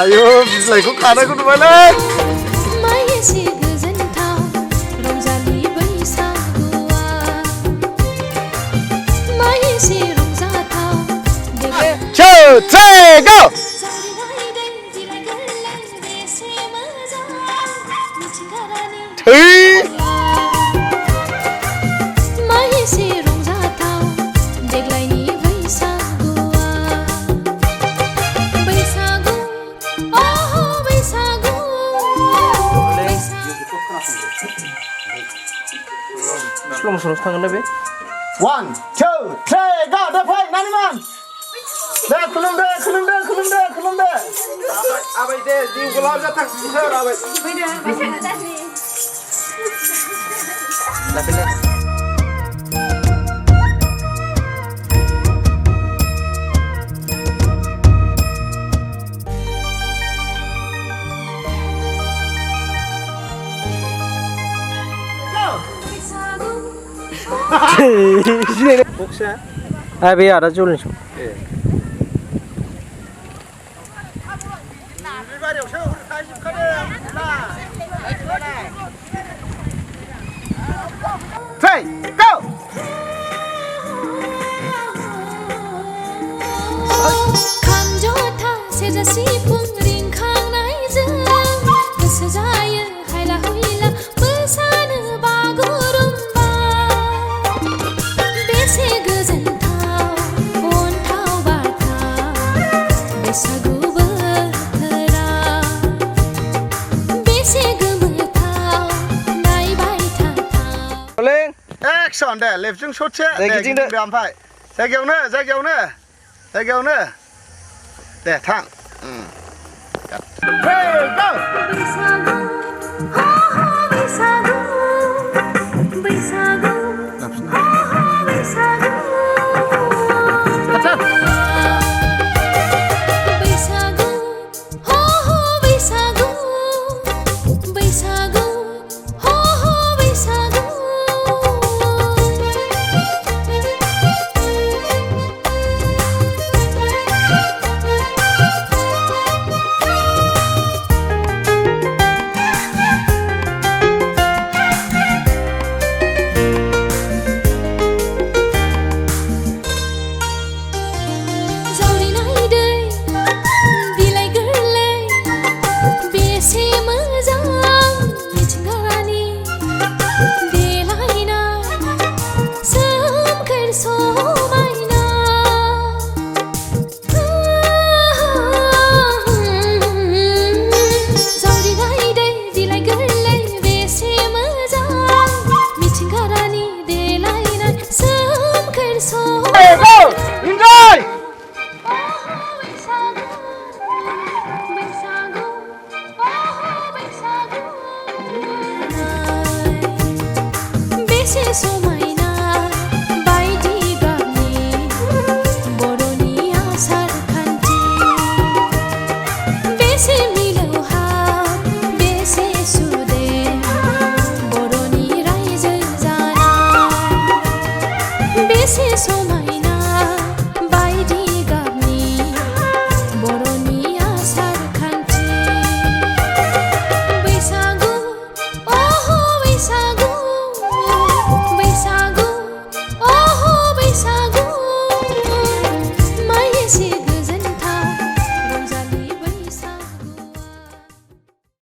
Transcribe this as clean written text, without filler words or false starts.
आयौ बिलाइखौ खानायखौ नुबायलै Two, three, go! Slow motion tangan deh be. 1, 2, 3, go! Dah play, Naniman! Dah kulum deh. Abai deh, di gulab jatah sisir abai. Tapi lah. Boksa? Abi ada jual nih. Three, go! Action deh, left jung shot sih. Giting deh. Berampai. Zagiauna. Deh, tang. Hey, go. So much.